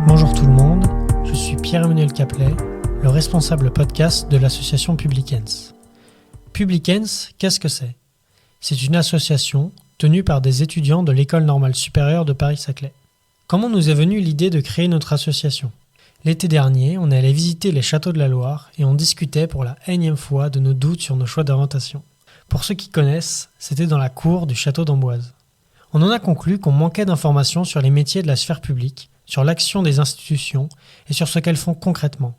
Bonjour tout le monde, je suis Pierre-Emmanuel Caplet, le responsable podcast de l'association Publicens. Publicens, qu'est-ce que c'est ? C'est une association tenue par des étudiants de l'École normale supérieure de Paris-Saclay. Comment nous est venue l'idée de créer notre association ? L'été dernier, on est allé visiter les châteaux de la Loire et on discutait pour la énième fois de nos doutes sur nos choix d'orientation. Pour ceux qui connaissent, c'était dans la cour du château d'Amboise. On en a conclu qu'on manquait d'informations sur les métiers de la sphère publique, sur l'action des institutions et sur ce qu'elles font concrètement.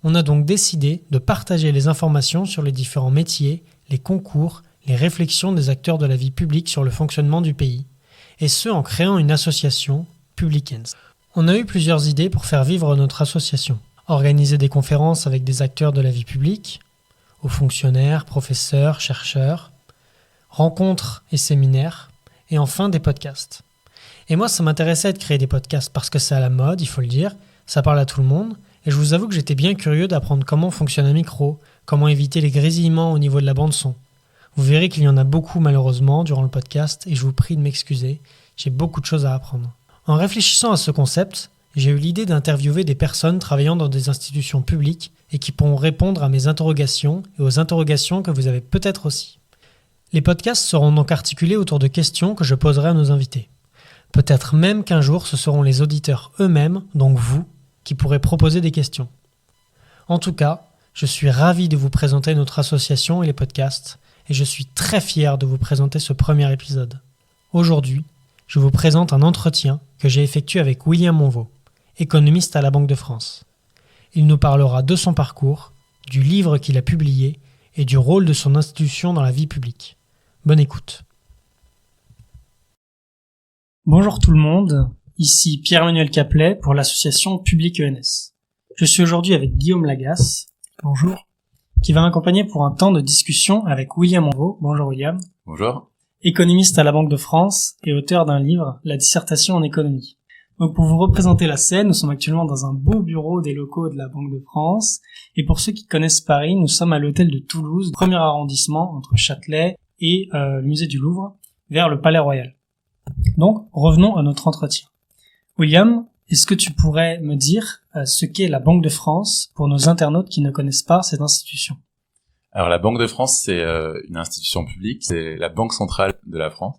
On a donc décidé de partager les informations sur les différents métiers, les concours, les réflexions des acteurs de la vie publique sur le fonctionnement du pays, et ce en créant une association, Publicens. On a eu plusieurs idées pour faire vivre notre association. Organiser des conférences avec des acteurs de la vie publique, aux fonctionnaires, professeurs, chercheurs, rencontres et séminaires, et enfin des podcasts. Et moi, ça m'intéressait de créer des podcasts parce que c'est à la mode, il faut le dire, ça parle à tout le monde, et je vous avoue que j'étais bien curieux d'apprendre comment fonctionne un micro, comment éviter les grésillements au niveau de la bande-son. Vous verrez qu'il y en a beaucoup malheureusement durant le podcast, et je vous prie de m'excuser, j'ai beaucoup de choses à apprendre. En réfléchissant à ce concept, j'ai eu l'idée d'interviewer des personnes travaillant dans des institutions publiques et qui pourront répondre à mes interrogations et aux interrogations que vous avez peut-être aussi. Les podcasts seront donc articulés autour de questions que je poserai à nos invités. Peut-être même qu'un jour, ce seront les auditeurs eux-mêmes, donc vous, qui pourrez proposer des questions. En tout cas, je suis ravi de vous présenter notre association et les podcasts, et je suis très fier de vous présenter ce premier épisode. Aujourd'hui, je vous présente un entretien que j'ai effectué avec William Monveau, économiste à la Banque de France. Il nous parlera de son parcours, du livre qu'il a publié et du rôle de son institution dans la vie publique. Bonne écoute. Bonjour tout le monde, ici Pierre-Emmanuel Caplet pour l'association Public ENS. Je suis aujourd'hui avec Guillaume Lagasse, bonjour, qui va m'accompagner pour un temps de discussion avec William Monveau. Bonjour William. Bonjour. Économiste à la Banque de France et auteur d'un livre, La dissertation en économie. Donc pour vous représenter la scène, nous sommes actuellement dans un beau bureau des locaux de la Banque de France. Et pour ceux qui connaissent Paris, nous sommes à l'hôtel de Toulouse, premier arrondissement entre Châtelet et le musée du Louvre, vers le Palais Royal. Donc revenons à notre entretien. William, est-ce que tu pourrais me dire ce qu'est la Banque de France pour nos internautes qui ne connaissent pas cette institution ? Alors la Banque de France, c'est une institution publique, c'est la banque centrale de la France,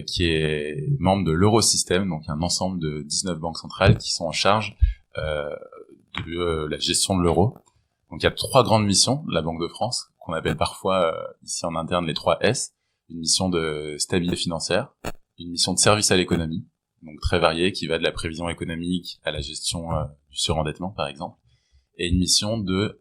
qui est membre de l'Eurosystème, donc un ensemble de 19 banques centrales qui sont en charge de la gestion de l'euro. Donc il y a 3 grandes missions de la Banque de France, qu'on appelle parfois ici en interne les 3 S. Une mission de stabilité financière, une mission de service à l'économie, donc très variée, qui va de la prévision économique à la gestion du surendettement par exemple, et une mission de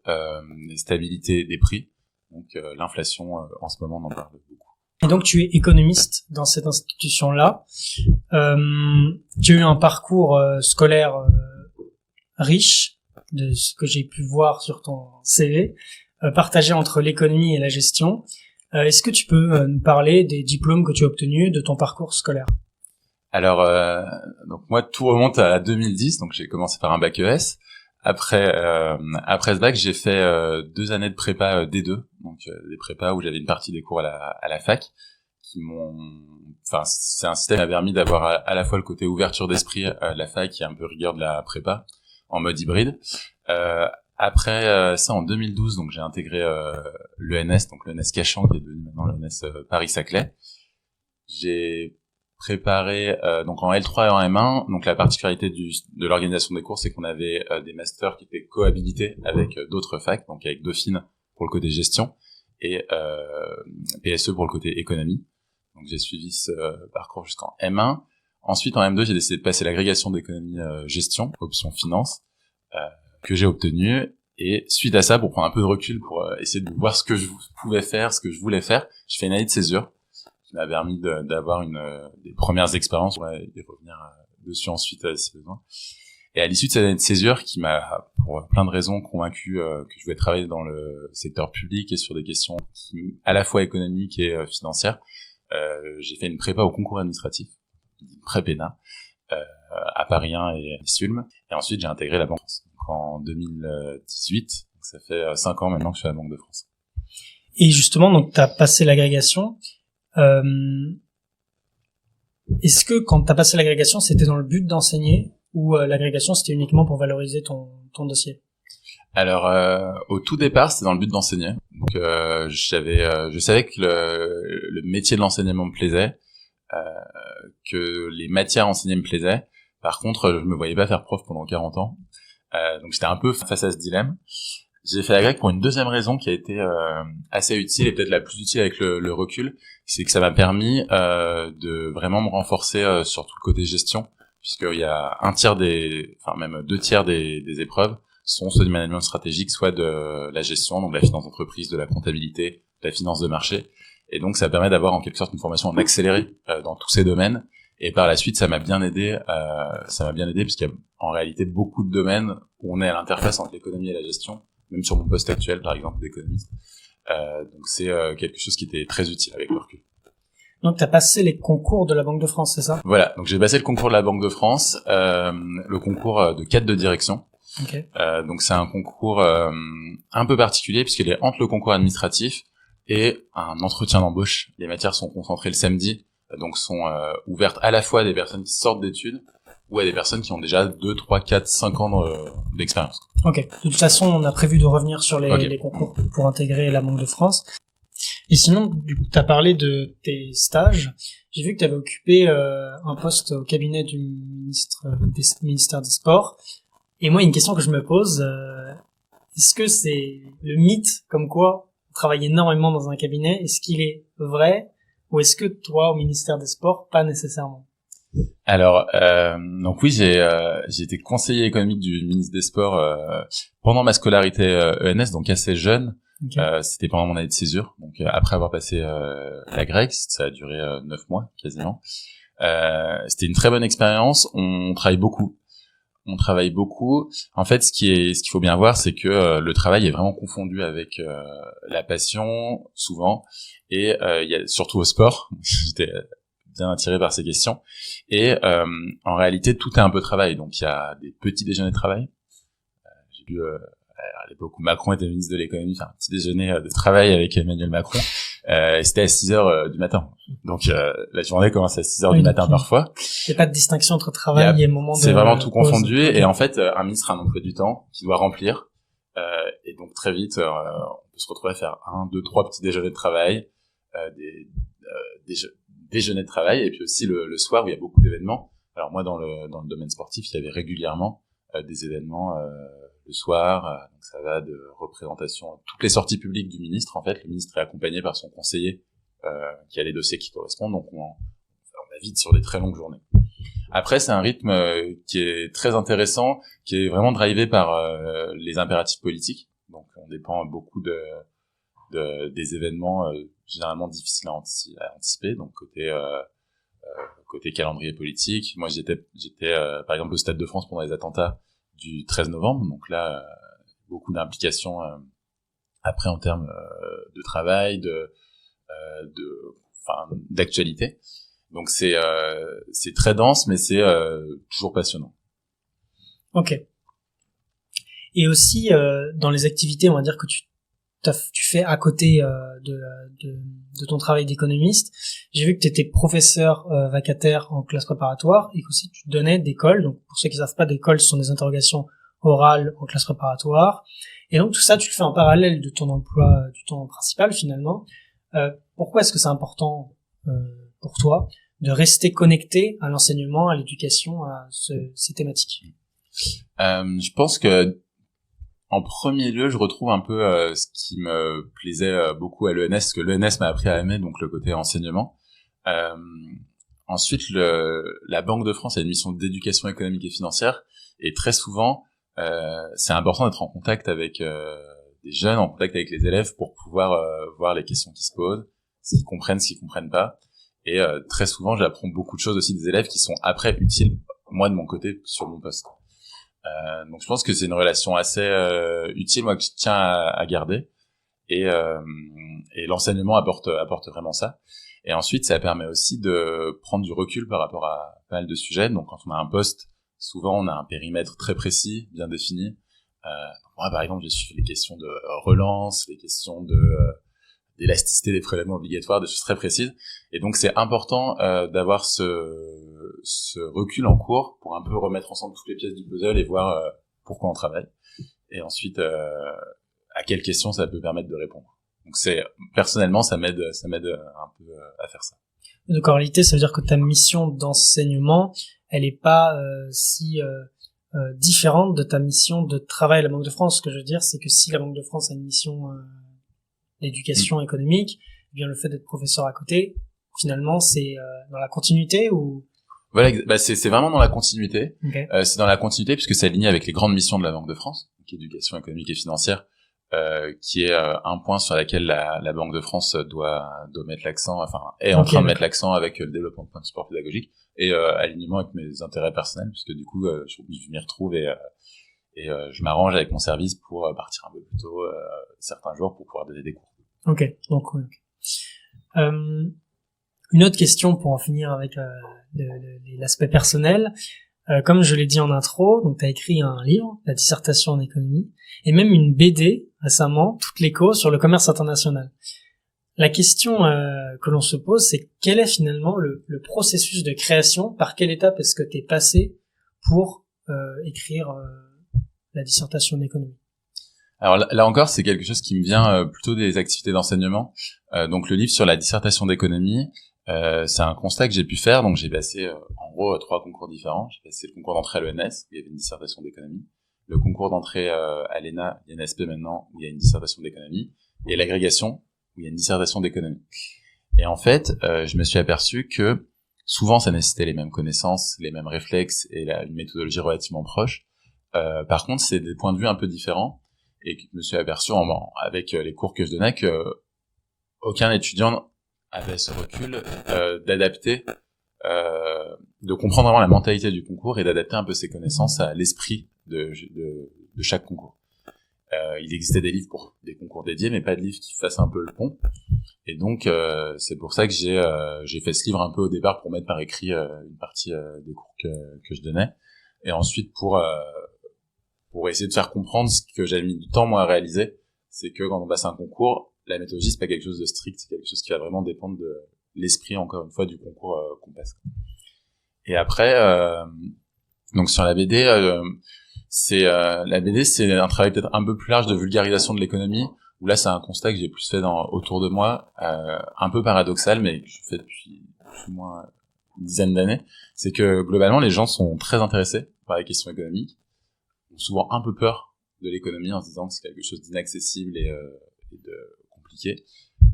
stabilité des prix, donc l'inflation en ce moment on en parle beaucoup. Et donc tu es économiste dans cette institution-là. Tu as eu un parcours scolaire riche, de ce que j'ai pu voir sur ton CV, partagé entre l'économie et la gestion. Est-ce que tu peux nous parler des diplômes que tu as obtenus, de ton parcours scolaire ? Alors, donc moi tout remonte à 2010, donc j'ai commencé par un bac ES. Après ce bac, j'ai fait 2 années de prépa D2, donc des prépas où j'avais une partie des cours à la fac, qui c'est un système qui m'a permis d'avoir à la fois le côté ouverture d'esprit de la fac et un peu rigueur de la prépa en mode hybride. Après ça, en 2012, donc j'ai intégré l'ENS, donc l'ENS Cachan, qui est devenu maintenant l'ENS Paris-Saclay. J'ai préparé donc en L3 et en M1. Donc la particularité de l'organisation des cours, c'est qu'on avait des masters qui étaient cohabilités avec d'autres facs, donc avec Dauphine pour le côté gestion et PSE pour le côté économie. Donc j'ai suivi ce parcours jusqu'en M1. Ensuite en M2, j'ai décidé de passer l'agrégation d'économie gestion, option finance, que j'ai obtenu. Et suite à ça, pour prendre un peu de recul, pour essayer de voir ce que je pouvais faire, ce que je voulais faire, je fais une année de césure qui m'a permis d'avoir des premières expériences, et revenir dessus ensuite si besoin. Et à l'issue de cette année de césure, qui m'a, pour plein de raisons, convaincu que je voulais travailler dans le secteur public et sur des questions à la fois économiques et financières, j'ai fait une prépa au concours administratif, une pré-PENA, à Paris 1 et à Sulm. Et ensuite, j'ai intégré la Banque de France. Donc en 2018, donc ça fait 5 ans maintenant que je suis à la Banque de France. Et justement, donc tu as passé l'agrégation. Est-ce que quand tu as passé l'agrégation, c'était dans le but d'enseigner ou l'agrégation c'était uniquement pour valoriser ton dossier? Alors, au tout départ, c'était dans le but d'enseigner. Donc, je savais que le métier de l'enseignement me plaisait, que les matières enseignées me plaisaient. Par contre, je me voyais pas faire prof pendant 40 ans. Donc, j'étais un peu face à ce dilemme. J'ai fait la grecque pour une deuxième raison qui a été assez utile et peut-être la plus utile avec le recul, c'est que ça m'a permis de vraiment me renforcer sur tout le côté gestion, puisqu'il y a même 2/3 des épreuves sont soit du management stratégique, soit de la gestion, donc de la finance d'entreprise, de la comptabilité, de la finance de marché. Et donc, ça permet d'avoir en quelque sorte une formation en accéléré dans tous ces domaines. Et par la suite, ça m'a bien aidé puisqu'il y a en réalité beaucoup de domaines où on est à l'interface entre l'économie et la gestion, même sur mon poste actuel, par exemple, d'économiste. Donc, c'est quelque chose qui était très utile avec le recul. Donc, tu as passé les concours de la Banque de France, c'est ça? Voilà. Donc, j'ai passé le concours de la Banque de France, le concours de cadre de direction. Okay. Donc c'est un concours un peu particulier puisqu'il est entre le concours administratif et un entretien d'embauche. Les matières sont concentrées le samedi, donc sont ouvertes à la fois à des personnes qui sortent d'études ou à des personnes qui ont déjà 2, 3, 4, 5 ans d'expérience. Ok. De toute façon, on a prévu de revenir sur les concours pour intégrer la Banque de France. Et sinon, du coup, tu as parlé de tes stages. J'ai vu que tu avais occupé un poste au cabinet du ministère des Sports. Et moi, une question que je me pose, est-ce que c'est le mythe comme quoi on travaille énormément dans un cabinet? Est-ce qu'il est vrai? Ou est-ce que toi, au ministère des Sports, pas nécessairement? Alors, donc oui, j'ai été conseiller économique du ministre des Sports pendant ma scolarité ENS, donc assez jeune. Okay. C'était pendant mon année de césure, donc après avoir passé la grecque, ça a duré 9 mois quasiment. C'était une très bonne expérience. On travaille beaucoup. En fait, ce qu'il faut bien voir, c'est que le travail est vraiment confondu avec la passion, souvent, et il y a surtout au sport. J'étais bien attiré par ces questions. Et en réalité, tout est un peu travail. Donc, il y a des petits déjeuners de travail. J'ai vu à l'époque où Macron était ministre de l'économie, un petit déjeuner de travail avec Emmanuel Macron. C'était à 6h du matin. Donc la journée commence à 6h du matin parfois. Il n'y a pas de distinction entre travail et moment de... C'est vraiment tout confondu. Okay. Et en fait, un ministre a un emploi du temps qu'il doit remplir. Et donc très vite, on peut se retrouver à faire 1, 2, 3 petits déjeuners de travail, des déjeuners de travail, et puis aussi le soir où il y a beaucoup d'événements. Alors moi, dans le domaine sportif, il y avait régulièrement des événements le soir, donc ça va de représentation, toutes les sorties publiques du ministre. En fait, le ministre est accompagné par son conseiller qui a les dossiers qui correspondent, donc on va vite sur des très longues journées. Après, c'est un rythme qui est très intéressant, qui est vraiment drivé par les impératifs politiques. Donc, on dépend beaucoup des événements généralement difficiles à anticiper. Donc, côté calendrier politique, moi j'étais par exemple au Stade de France pendant les attentats du 13 novembre, donc là beaucoup d'implications après en termes de travail, d'actualité. Donc c'est très dense, mais c'est toujours passionnant. Ok. Et aussi dans les activités, on va dire que tu fais à côté de ton travail d'économiste, j'ai vu que tu étais professeur vacataire en classe préparatoire et qu'aussi tu donnais des cols. Donc pour ceux qui ne savent pas, des cols, ce sont des interrogations orales en classe préparatoire. Et donc tout ça, tu le fais en parallèle de ton emploi du temps principal finalement. Pourquoi est-ce que c'est important pour toi de rester connecté à l'enseignement, à l'éducation, à ces thématiques? Je pense que en premier lieu, je retrouve un peu ce qui me plaisait beaucoup à l'ENS, parce que l'ENS m'a appris à aimer donc le côté enseignement. Ensuite, la Banque de France a une mission d'éducation économique et financière, et très souvent, c'est important d'être en contact avec des jeunes, en contact avec les élèves pour pouvoir voir les questions qui se posent, ce qu'ils comprennent, ce qu'ils comprennent pas. Et très souvent, j'apprends beaucoup de choses aussi des élèves qui sont après utiles, moi de mon côté, sur mon poste. Donc je pense que c'est une relation assez utile, moi, que je tiens à garder, et l'enseignement apporte vraiment ça. Et ensuite, ça permet aussi de prendre du recul par rapport à pas mal de sujets. Donc quand on a un poste, souvent on a un périmètre très précis, bien défini. Moi, par exemple, j'ai suivi les questions de relance, les questions d'élasticité des prélèvements obligatoires, des choses très précises. Et donc c'est important d'avoir ce ce recul en cours pour un peu remettre ensemble toutes les pièces du puzzle et voir pourquoi on travaille. Et ensuite, à quelles questions ça peut permettre de répondre. Donc personnellement, ça m'aide un peu à faire ça. Donc en réalité, ça veut dire que ta mission d'enseignement, elle est pas si différente de ta mission de travail à la Banque de France. Ce que je veux dire, c'est que si la Banque de France a une mission d'éducation économique, eh bien le fait d'être professeur à côté, finalement, c'est dans la continuité ou... Voilà, c'est vraiment dans la continuité. Okay. C'est dans la continuité puisque c'est aligné avec les grandes missions de la Banque de France, donc éducation économique et financière, qui est un point sur lequel la Banque de France doit mettre l'accent, enfin est en train de mettre l'accent avec le développement de plein de supports pédagogiques et alignement avec mes intérêts personnels, puisque du coup je m'y retrouve et je m'arrange avec mon service pour partir un peu plus tôt certains jours pour pouvoir donner des cours. Ok, donc okay. Une autre question pour en finir avec l'aspect personnel. Comme je l'ai dit en intro, donc tu as écrit un livre, la dissertation en économie, et même une BD récemment, Toutes l'écho sur le commerce international. La question que l'on se pose, c'est quel est finalement le processus de création, par quelle étape est-ce que tu es passé pour écrire la dissertation en économie? Alors là encore, c'est quelque chose qui me vient plutôt des activités d'enseignement. Donc le livre sur la dissertation d'économie, c'est un constat que j'ai pu faire. Donc j'ai passé en gros 3 concours différents. J'ai passé le concours d'entrée à l'ENS, où il y avait une dissertation d'économie, le concours d'entrée à l'ENA, l'INSP maintenant, où il y a une dissertation d'économie, et l'agrégation, où il y a une dissertation d'économie. Et en fait, je me suis aperçu que souvent ça nécessitait les mêmes connaissances, les mêmes réflexes et une méthodologie relativement proche. Par contre, c'est des points de vue un peu différents. Et je me suis aperçu avec les cours que je donnais que aucun étudiant avait ce recul d'adapter, de comprendre vraiment la mentalité du concours et d'adapter un peu ses connaissances à l'esprit de chaque concours. Il existait des livres pour des concours dédiés, mais pas de livres qui fassent un peu le pont. Et donc c'est pour ça que j'ai fait ce livre un peu au départ pour mettre par écrit une partie des cours que je donnais, et ensuite pour essayer de faire comprendre ce que j'avais mis du temps moi à réaliser, c'est que quand on passe un concours, la méthodologie c'est pas quelque chose de strict, c'est quelque chose qui va vraiment dépendre de l'esprit encore une fois du concours qu'on passe. Et après donc sur la BD, la BD c'est un travail peut-être un peu plus large de vulgarisation de l'économie, où là c'est un constat que j'ai plus fait autour de moi, un peu paradoxal mais que je fais depuis plus ou moins une dizaine d'années, c'est que globalement les gens sont très intéressés par les questions économiques, ont souvent un peu peur de l'économie en se disant que c'est quelque chose d'inaccessible et de compliqué,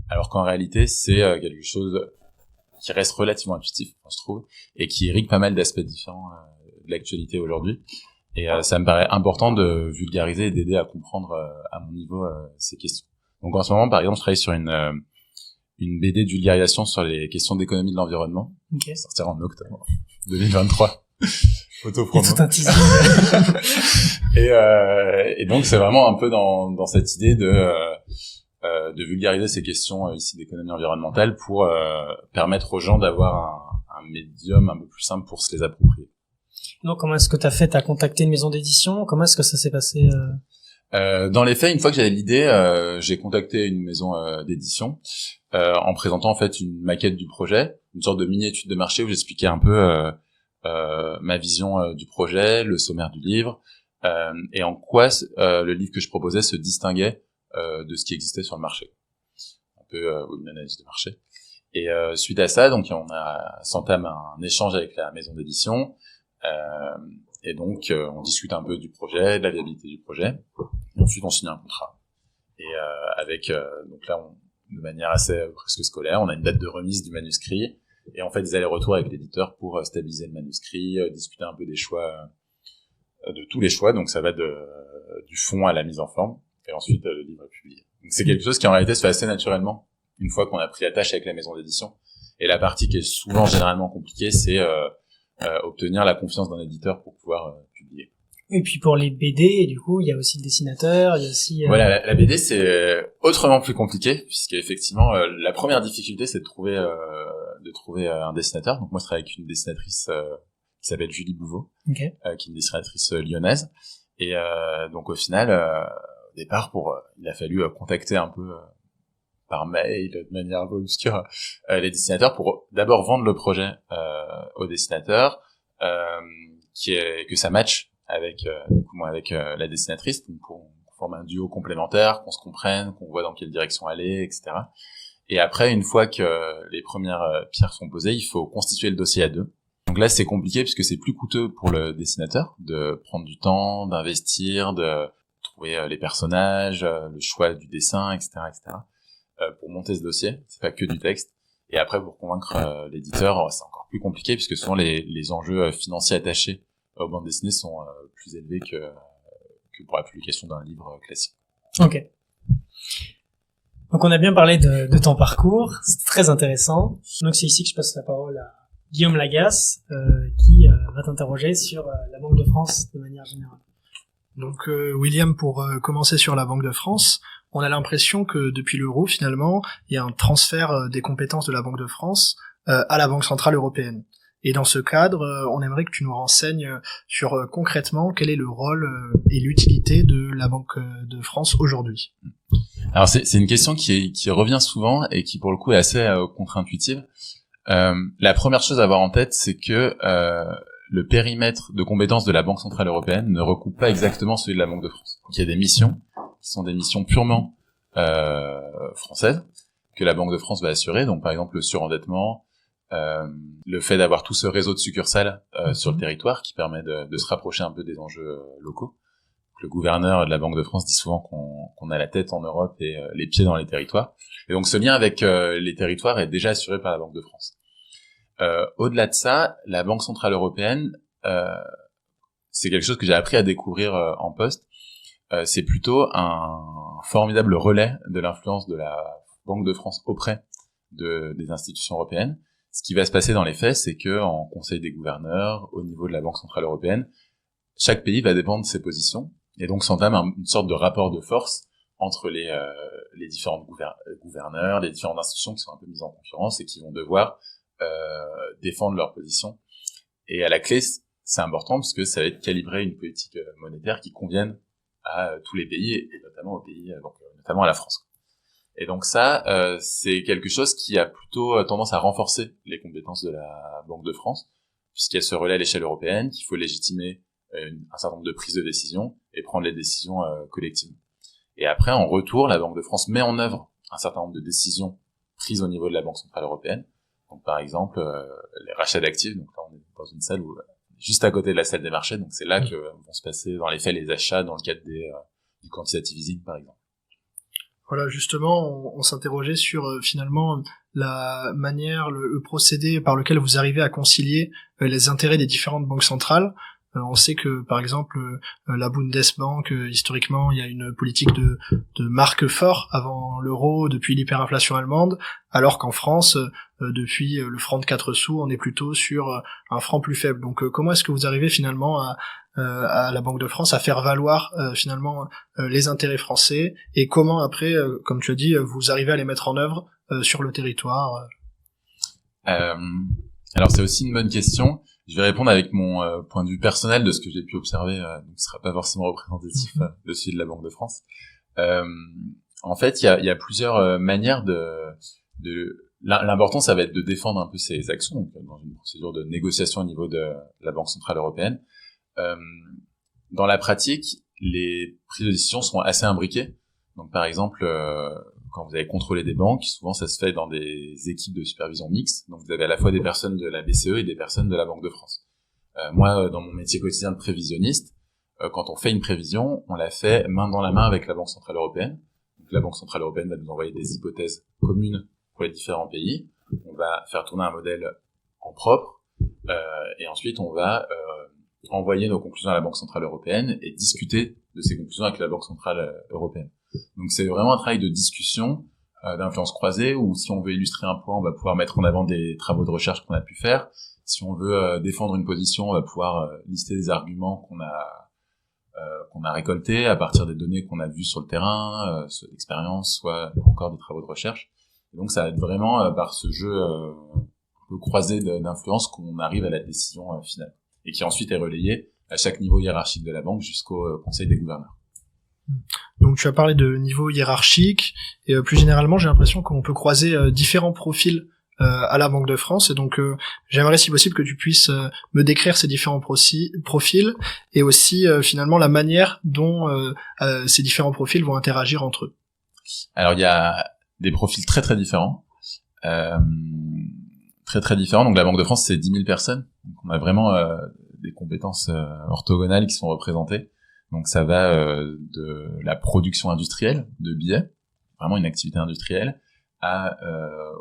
alors qu'en réalité c'est quelque chose qui reste relativement intuitif, je trouve, et qui irrigue pas mal d'aspects différents de l'actualité aujourd'hui. Et ça me paraît important de vulgariser et d'aider à comprendre à mon niveau ces questions. Donc en ce moment, par exemple, je travaille sur une BD de vulgarisation sur les questions d'économie de l'environnement, qui sortira en octobre 2023. Autopromo. C'est tout un teasing. Et donc c'est vraiment un peu dans cette idée de vulgariser ces questions ici d'économie environnementale pour permettre aux gens d'avoir un médium un peu plus simple pour se les approprier. Donc comment est-ce que t'as contacté une maison d'édition? Comment est-ce que ça s'est passé? Dans les faits, une fois que j'avais l'idée, j'ai contacté une maison d'édition en présentant en fait une maquette du projet, une sorte de mini-étude de marché où j'expliquais un peu ma vision du projet, le sommaire du livre, et en quoi le livre que je proposais se distinguait de ce qui existait sur le marché. Un peu une analyse de marché. Et suite à ça, donc on s'entame un échange avec la maison d'édition, et donc on discute un peu du projet, de la viabilité du projet, et ensuite on signe un contrat. Et avec donc là, de manière assez presque scolaire, on a une date de remise du manuscrit, et on fait des allers-retours avec l'éditeur pour stabiliser le manuscrit, discuter un peu des choix, de tous les choix, donc ça va du fond à la mise en forme, et ensuite le livre est publié. Donc c'est quelque chose qui en réalité se fait assez naturellement, une fois qu'on a pris la tâche avec la maison d'édition. Et la partie qui est souvent généralement compliquée, c'est obtenir la confiance d'un éditeur pour pouvoir publier. Et puis pour les BD, du coup, il y a aussi le dessinateur, il y a aussi... Voilà, la BD, c'est autrement plus compliqué, puisqu'effectivement, la première difficulté, c'est de trouver un dessinateur. Donc moi, je travaille avec une dessinatrice qui s'appelle Julie Bouveau, qui est une dessinatrice lyonnaise. Et donc au final, au départ, il a fallu contacter un peu par mail, de manière un peu obscure, les dessinateurs pour d'abord vendre le projet aux dessinateurs, que ça matche avec du coup moi avec la dessinatrice, donc qu'on forme un duo complémentaire, qu'on se comprenne, qu'on voit dans quelle direction aller, etc. Et après, une fois que les premières pierres sont posées, il faut constituer le dossier à deux. Donc là, c'est compliqué puisque c'est plus coûteux pour le dessinateur de prendre du temps, d'investir, de trouver les personnages, le choix du dessin, etc., etc. Pour monter ce dossier, c'est pas que du texte. Et après, pour convaincre l'éditeur, c'est encore plus compliqué puisque souvent les enjeux financiers attachés aux bandes dessinées sont plus élevés que pour la publication d'un livre classique. Ok. Donc on a bien parlé de ton parcours, c'est très intéressant. Donc c'est ici que je passe la parole à Guillaume Lagasse, qui va t'interroger sur la Banque de France de manière générale. Donc William, pour commencer sur la Banque de France, on a l'impression que depuis l'euro, finalement, il y a un transfert des compétences de la Banque de France à la Banque Centrale Européenne. Et dans ce cadre, on aimerait que tu nous renseignes sur concrètement quel est le rôle et l'utilité de la Banque de France aujourd'hui. Alors c'est une question qui revient souvent et qui pour le coup est assez contre-intuitive. La première chose à avoir en tête, c'est que le périmètre de compétences de la Banque Centrale Européenne ne recoupe pas exactement celui de la Banque de France. Donc il y a des missions qui sont des missions purement françaises que la Banque de France va assurer. Donc par exemple le surendettement, le fait d'avoir tout ce réseau de succursales sur le territoire qui permet de se rapprocher un peu des enjeux locaux. Le gouverneur de la Banque de France dit souvent qu'on a la tête en Europe et les pieds dans les territoires. Et donc ce lien avec les territoires est déjà assuré par la Banque de France. Au-delà de ça, la Banque Centrale Européenne, c'est quelque chose que j'ai appris à découvrir en poste. C'est plutôt un formidable relais de l'influence de la Banque de France auprès des institutions européennes. Ce qui va se passer dans les faits, c'est que en Conseil des gouverneurs, au niveau de la Banque Centrale Européenne, chaque pays va dépendre de ses positions, et donc s'entame une sorte de rapport de force entre les différents gouverneurs, les différentes institutions qui sont un peu mises en concurrence et qui vont devoir défendre leur position. Et à la clé, c'est important parce que ça va être calibrer une politique monétaire qui convienne à tous les pays et notamment aux pays, donc notamment à la France. Et donc ça, c'est quelque chose qui a plutôt tendance à renforcer les compétences de la Banque de France, puisqu'il y a ce relais à l'échelle européenne, qu'il faut légitimer un certain nombre de prises de décision et prendre les décisions collectives. Et après, en retour, la Banque de France met en œuvre un certain nombre de décisions prises au niveau de la Banque Centrale Européenne. Donc par exemple, les rachats d'actifs, donc là on est dans une salle juste à côté de la salle des marchés, donc c'est là que vont se passer dans les faits les achats dans le cadre du quantitative easing par exemple. Voilà, justement, on s'interrogeait sur finalement la manière, le procédé par lequel vous arrivez à concilier les intérêts des différentes banques centrales. On sait que, par exemple, la Bundesbank, historiquement, il y a une politique de marque fort avant l'euro, depuis l'hyperinflation allemande, alors qu'en France, depuis le franc de 4 sous, on est plutôt sur un franc plus faible. Donc, comment est-ce que vous arrivez finalement à la Banque de France à faire valoir finalement les intérêts français, et comment après, comme tu as dit, vous arrivez à les mettre en œuvre sur le territoire? Alors c'est aussi une bonne question. Je vais répondre avec mon point de vue personnel de ce que j'ai pu observer, donc ce sera pas forcément représentatif de celui de la Banque de France. En fait, il y a plusieurs manières l'important, ça va être de défendre un peu ces actions, donc dans une procédure de négociation au niveau de la Banque Centrale Européenne. Dans la pratique, les prises de décision sont assez imbriquées. Donc par exemple, quand vous avez contrôlé des banques, souvent ça se fait dans des équipes de supervision mixtes. Donc vous avez à la fois des personnes de la BCE et des personnes de la Banque de France. Moi, dans mon métier quotidien de prévisionniste, quand on fait une prévision, on la fait main dans la main avec la Banque Centrale Européenne. Donc la Banque Centrale Européenne va nous envoyer des hypothèses communes pour les différents pays. On va faire tourner un modèle en propre, et ensuite on va envoyer nos conclusions à la Banque Centrale Européenne et discuter de ces conclusions avec la Banque Centrale Européenne. Donc c'est vraiment un travail de discussion, d'influence croisée, où si on veut illustrer un point, on va pouvoir mettre en avant des travaux de recherche qu'on a pu faire. Si on veut défendre une position, on va pouvoir lister des arguments qu'on a récoltés à partir des données qu'on a vues sur le terrain, soit d'expérience, soit encore des travaux de recherche. Et donc ça va être vraiment par ce jeu un peu croisé d'influence qu'on arrive à la décision finale, et qui ensuite est relayée à chaque niveau hiérarchique de la banque jusqu'au Conseil des gouverneurs. Donc tu as parlé de niveau hiérarchique et plus généralement j'ai l'impression qu'on peut croiser différents profils à la Banque de France et donc j'aimerais si possible que tu puisses me décrire ces différents profils et aussi finalement la manière dont ces différents profils vont interagir entre eux. Alors il y a des profils très très différents. Très très différents. Donc la Banque de France c'est 10 000 personnes. Donc on a vraiment des compétences orthogonales qui sont représentées. Donc ça va de la production industrielle de billets, vraiment une activité industrielle,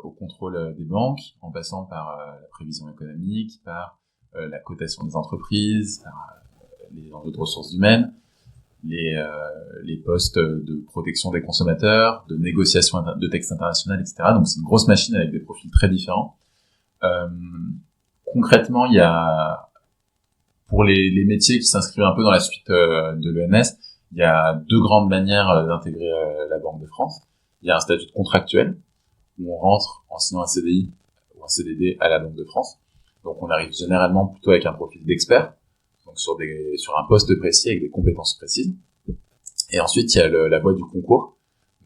au contrôle des banques, en passant par la prévision économique, par la cotation des entreprises, par les enjeux de ressources humaines, les postes de protection des consommateurs, de négociation de textes internationaux, etc. Donc c'est une grosse machine avec des profils très différents. Concrètement, il y a pour les métiers qui s'inscrivent un peu dans la suite de l'ENS, il y a deux grandes manières d'intégrer la Banque de France. Il y a un statut de contractuel, où on rentre en signant un CDI ou un CDD à la Banque de France. Donc on arrive généralement plutôt avec un profil d'expert, donc sur un poste précis avec des compétences précises. Et ensuite, il y a la voie du concours,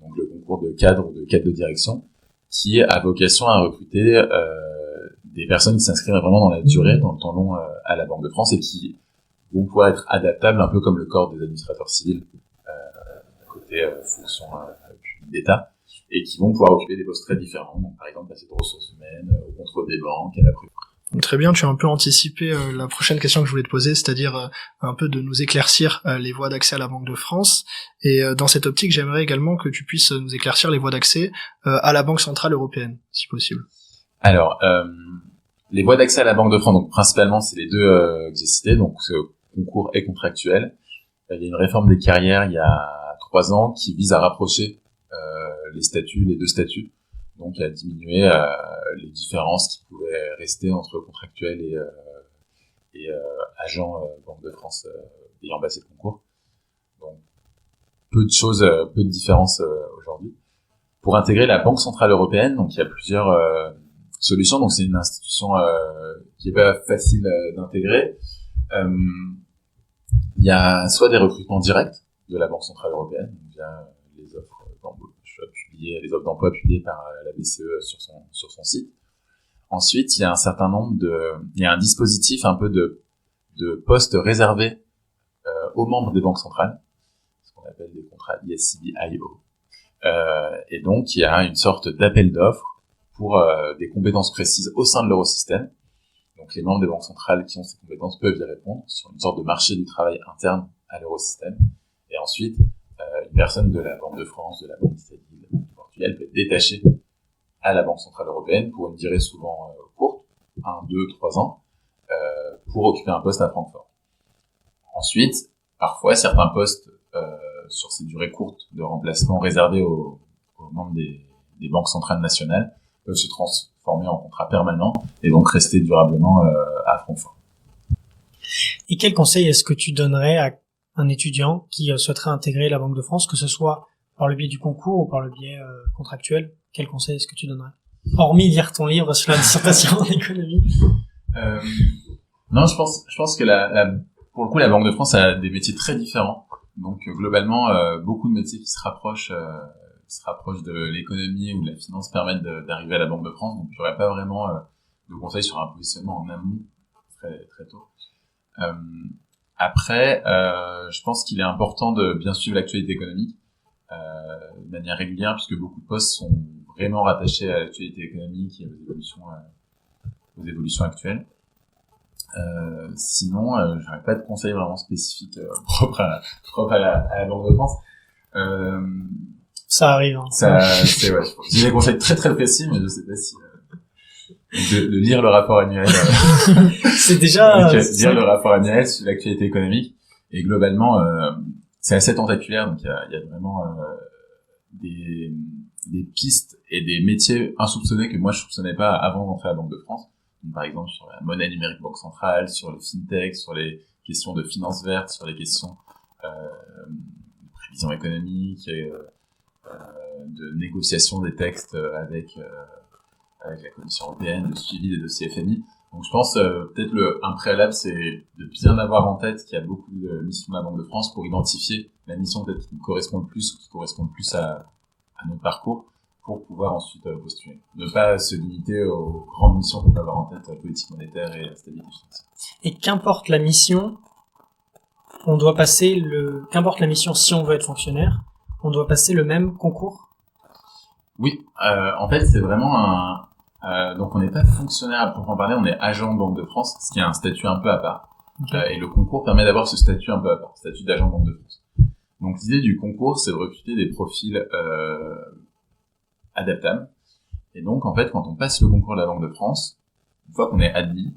donc le concours de cadre ou de cadre de direction, qui a vocation à recruter des personnes qui s'inscrivent vraiment dans la durée, dans le temps long à la Banque de France et qui vont pouvoir être adaptables un peu comme le corps des administrateurs civils côté fonction d'État et qui vont pouvoir occuper des postes très différents, donc par exemple passer de ressources humaines au contrôle des banques, à la prévention. Très bien, tu as un peu anticipé la prochaine question que je voulais te poser, c'est-à-dire un peu de nous éclaircir les voies d'accès à la Banque de France. Et dans cette optique, j'aimerais également que tu puisses nous éclaircir les voies d'accès à la Banque Centrale Européenne, si possible. Alors, les voies d'accès à la Banque de France, donc principalement, c'est les deux que j'ai cités, donc concours et contractuel. Il y a une réforme des carrières il y a 3 ans qui vise à rapprocher les deux statuts, donc à diminuer les différences qui pouvaient rester entre contractuels et agents Banque de France ayant passé le concours. Donc peu de différences aujourd'hui. Pour intégrer la Banque Centrale Européenne, donc il y a plusieurs solutions. Donc c'est une institution qui est pas facile d'intégrer. Il y a soit des recrutements directs de la Banque Centrale Européenne via les offres d'emploi publiées par la BCE sur son site. Ensuite, il y a un dispositif un peu de postes réservés aux membres des banques centrales, ce qu'on appelle des contrats ISCB-IO. Et donc, il y a une sorte d'appel d'offres pour des compétences précises au sein de l'Eurosystème. Donc, les membres des banques centrales qui ont ces compétences peuvent y répondre sur une sorte de marché du travail interne à l'Eurosystème. Et ensuite, une personne de la Banque de France, de la Banque d'Italie, de la Banque du Portugal peut être détachée à la Banque Centrale Européenne pour une durée souvent courte, 1, 2, 3 ans, pour occuper un poste à Francfort. Ensuite, parfois, certains postes sur ces durées courtes de remplacement réservés aux membres des banques centrales nationales peuvent se transformer en contrat permanent et donc rester durablement à Francfort. Et quel conseil est-ce que tu donnerais à un étudiant qui souhaiterait intégrer la Banque de France, que ce soit par le biais du concours ou par le biais contractuel? Quel conseil est-ce que tu donnerais? Hormis lire ton livre sur la dissertation en économie. Non, je pense que pour le coup, la Banque de France a des métiers très différents. Donc, globalement, beaucoup de métiers qui se rapprochent de l'économie ou de la finance permettent d'arriver à la Banque de France. Donc, j'aurais pas vraiment de conseils sur un positionnement en amont très, très tôt. Après, je pense qu'il est important de bien suivre l'actualité économique de manière régulière, puisque beaucoup de postes sont vraiment rattachés à l'actualité économique et aux évolutions actuelles. Sinon, j'aurais pas de conseils vraiment spécifiques propres à la Banque de France. Ça arrive. Hein. C'est ouais. J'ai des conseils très très précis, mais je sais pas si de lire le rapport annuel. C'est déjà lire le rapport annuel sur l'actualité économique et globalement, c'est assez tentaculaire. Donc il y a vraiment des pistes et des métiers insoupçonnés que moi je soupçonnais pas avant d'entrer à la Banque de France. Donc, par exemple sur la monnaie numérique banque centrale, sur le fintech, sur les questions de finances vertes, sur les questions de prévision économique et de négociation des textes avec la Commission européenne, de suivi des dossiers FMI. Donc je pense peut-être un préalable, c'est de bien avoir en tête qu'il y a beaucoup de missions de la Banque de France pour identifier la mission peut-être qui nous correspond le plus, ou qui correspond le plus à notre parcours, pour pouvoir ensuite postuler. Ne pas se limiter aux grandes missions qu'on peut avoir en tête, politique monétaire et stabilité financière. Et qu'importe la mission, qu'importe la mission, si on veut être fonctionnaire, on doit passer le même concours? Oui, en fait, c'est vraiment donc on n'est pas fonctionnaire à proprement parler, on est agent Banque de France, ce qui est un statut un peu à part. Okay. Et le concours permet d'avoir ce statut un peu à part, statut d'agent Banque de France. Donc l'idée du concours, c'est de recruter des profils adaptables. Et donc en fait, quand on passe le concours de la Banque de France, une fois qu'on est admis,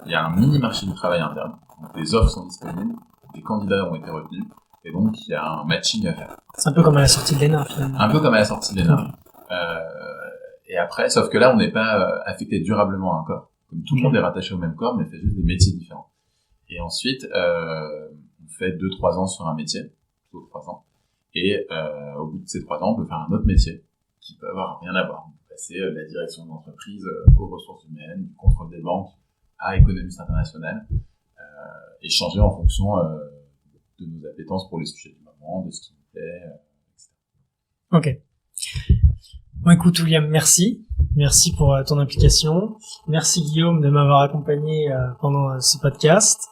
il y a un mini marché du travail interne. Donc des offres sont disponibles, des candidats ont été retenus, et donc il y a un matching à faire. C'est un peu comme à la sortie de l'ENA finalement. Un peu comme à la sortie de l'ENA. Et après, sauf que là, on n'est pas affecté durablement à un corps. Comme tout le monde est rattaché au même corps, mais fait juste des métiers différents. Et ensuite, on fait 2-3 ans sur un métier, plutôt 3 ans. Et au bout de ces 3 ans, on peut faire un autre métier qui peut avoir rien à voir. On peut passer de la direction de l'entreprise aux ressources humaines, du contrôle des banques à économiste international, et changer en fonction de nos appétences pour les sujets du moment, de ce qui nous plaît, etc. Ok. Bon, écoute, William, merci. Merci pour ton implication. Merci, Guillaume, de m'avoir accompagné pendant ce podcast.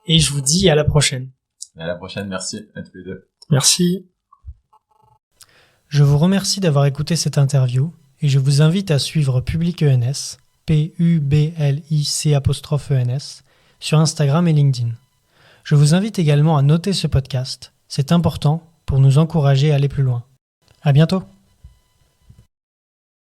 Et je vous dis à la prochaine. À la prochaine, merci à tous les deux. Merci. Je vous remercie d'avoir écouté cette interview et je vous invite à suivre Public ENS, PUBLIC'(ENS), sur Instagram et LinkedIn. Je vous invite également à noter ce podcast. C'est important pour nous encourager à aller plus loin. À bientôt.